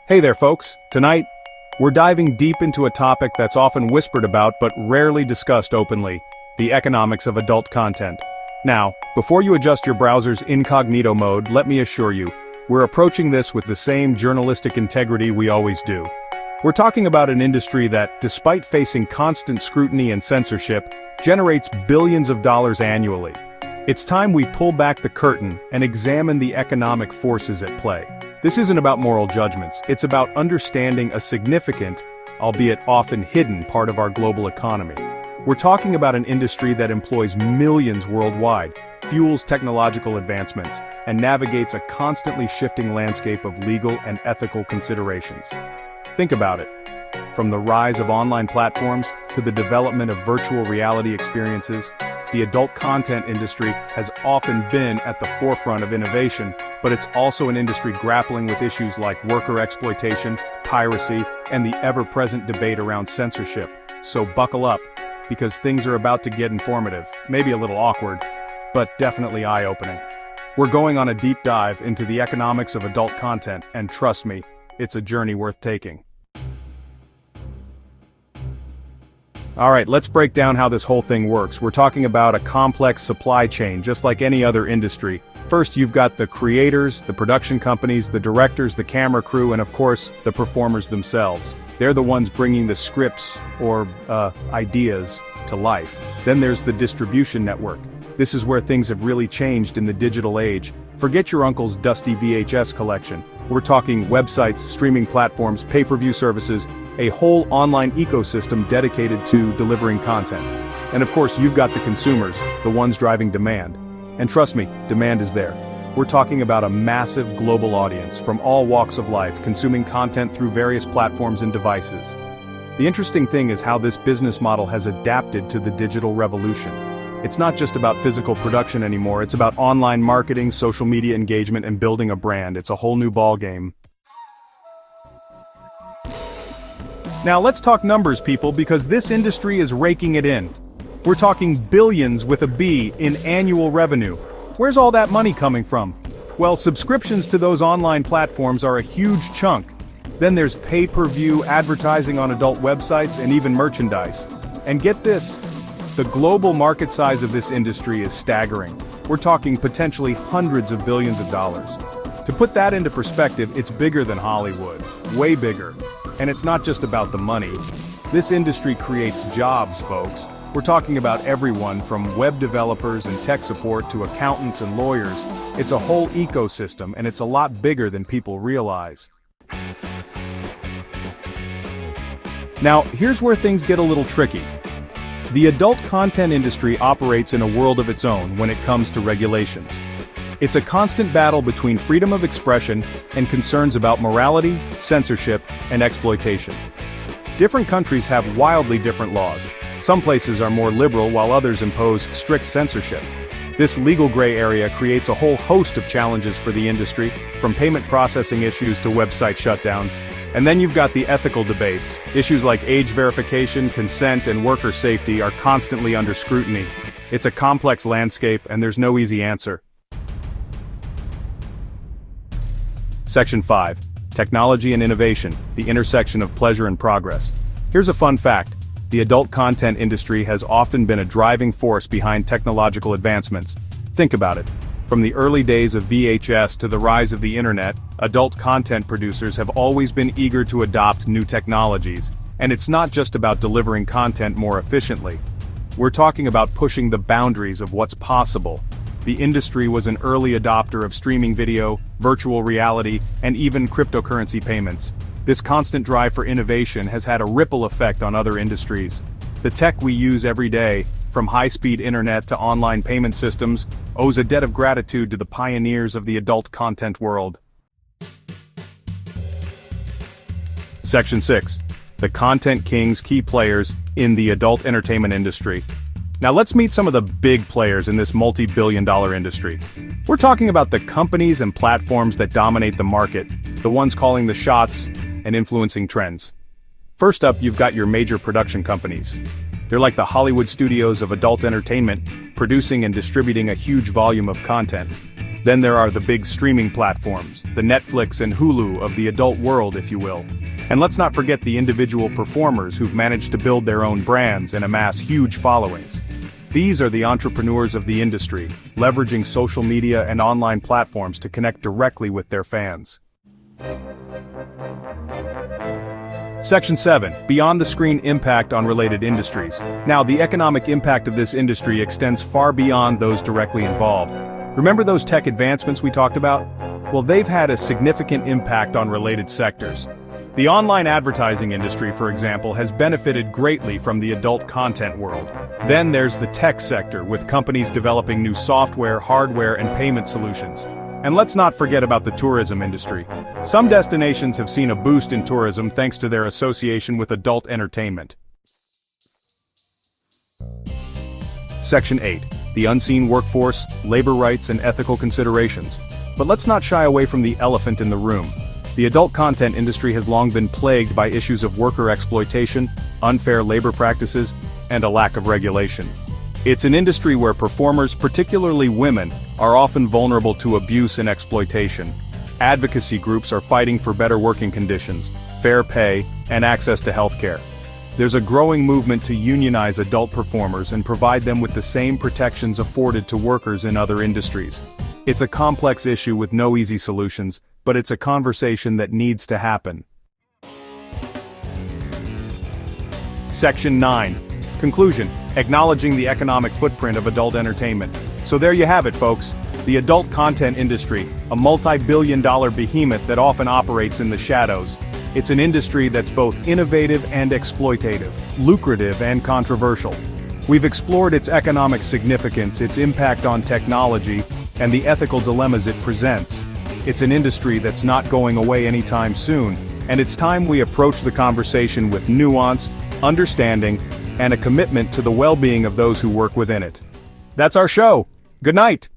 Hey there folks, tonight, we're diving deep into a topic that's often whispered about but rarely discussed openly, the economics of adult content. Now, before you adjust your browser's incognito mode, let me assure you, we're approaching this with the same journalistic integrity we always do. We're talking about an industry that, despite facing constant scrutiny and censorship, generates billions of dollars annually. It's time we pull back the curtain and examine the economic forces at play. This isn't about moral judgments, it's about understanding a significant, albeit often hidden, part of our global economy. We're talking about an industry that employs millions worldwide, fuels technological advancements, and navigates a constantly shifting landscape of legal and ethical considerations. Think about it. From the rise of online platforms to the development of virtual reality experiences, the adult content industry has often been at the forefront of innovation, but it's also an industry grappling with issues like worker exploitation, piracy, and the ever-present debate around censorship. So buckle up, because things are about to get informative, maybe a little awkward, but definitely eye-opening. We're going on a deep dive into the economics of adult content, and trust me, it's a journey worth taking. Alright, let's break down how this whole thing works. We're talking about a complex supply chain, just like any other industry. First, you've got the creators, the production companies, the directors, the camera crew, and of course, the performers themselves. They're the ones bringing the scripts, or ideas, to life. Then there's the distribution network. This is where things have really changed in the digital age. Forget your uncle's dusty VHS collection. We're talking websites, streaming platforms, pay-per-view services, a whole online ecosystem dedicated to delivering content. And of course, you've got the consumers, the ones driving demand. And trust me, demand is there. We're talking about a massive global audience from all walks of life consuming content through various platforms and devices. The interesting thing is how this business model has adapted to the digital revolution. It's not just about physical production anymore, it's about online marketing, social media engagement, and building a brand. It's a whole new ballgame. Now let's talk numbers, people, because this industry is raking it in. We're talking billions with a B in annual revenue. Where's all that money coming from? Well, subscriptions to those online platforms are a huge chunk. Then there's pay-per-view advertising on adult websites and even merchandise. And get this, the global market size of this industry is staggering. We're talking potentially hundreds of billions of dollars. To put that into perspective, it's bigger than Hollywood, way bigger. And it's not just about the money. This industry creates jobs, folks. We're talking about everyone from web developers and tech support to accountants and lawyers. It's a whole ecosystem, and it's a lot bigger than people realize. Now, here's where things get a little tricky. The adult content industry operates in a world of its own when it comes to regulations. It's a constant battle between freedom of expression and concerns about morality, censorship, and exploitation. Different countries have wildly different laws. Some places are more liberal while others impose strict censorship. This legal gray area creates a whole host of challenges for the industry, from payment processing issues to website shutdowns. And then you've got the ethical debates. Issues like age verification, consent, and worker safety are constantly under scrutiny. It's a complex landscape, and there's no easy answer. Section 5. Technology and Innovation, the intersection of pleasure and progress. Here's a fun fact. The adult content industry has often been a driving force behind technological advancements. Think about it. From the early days of VHS to the rise of the internet, adult content producers have always been eager to adopt new technologies. And it's not just about delivering content more efficiently. We're talking about pushing the boundaries of what's possible. The industry was an early adopter of streaming video, virtual reality, and even cryptocurrency payments. This constant drive for innovation has had a ripple effect on other industries. The tech we use every day, from high-speed internet to online payment systems, owes a debt of gratitude to the pioneers of the adult content world. Section 6. The Content Kings, key players in the adult entertainment industry. Now let's meet some of the big players in this multi-billion-dollar industry. We're talking about the companies and platforms that dominate the market, the ones calling the shots and influencing trends. First up, you've got your major production companies. They're like the Hollywood studios of adult entertainment, producing and distributing a huge volume of content. Then there are the big streaming platforms, the Netflix and Hulu of the adult world, if you will. And let's not forget the individual performers who've managed to build their own brands and amass huge followings. These are the entrepreneurs of the industry, leveraging social media and online platforms to connect directly with their fans. Section 7. Beyond the screen impact on related industries. Now, the economic impact of this industry extends far beyond those directly involved. Remember those tech advancements we talked about? Well, they've had a significant impact on related sectors. The online advertising industry, for example, has benefited greatly from the adult content world. Then there's the tech sector, with companies developing new software, hardware, and payment solutions. And let's not forget about the tourism industry. Some destinations have seen a boost in tourism thanks to their association with adult entertainment. Section 8. The unseen workforce, labor rights, and ethical considerations. But let's not shy away from the elephant in the room. The adult content industry has long been plagued by issues of worker exploitation, unfair labor practices, and a lack of regulation. It's an industry where performers, particularly women, are often vulnerable to abuse and exploitation. Advocacy groups are fighting for better working conditions, fair pay, and access to healthcare. There's a growing movement to unionize adult performers and provide them with the same protections afforded to workers in other industries. It's a complex issue with no easy solutions, but it's a conversation that needs to happen. Section 9. Conclusion. Acknowledging the economic footprint of adult entertainment. So there you have it, folks. The adult content industry, a multi-billion-dollar behemoth that often operates in the shadows. It's an industry that's both innovative and exploitative, lucrative and controversial. We've explored its economic significance, its impact on technology, and the ethical dilemmas it presents. It's an industry that's not going away anytime soon, and it's time we approach the conversation with nuance, understanding, and a commitment to the well-being of those who work within it. That's our show. Good night.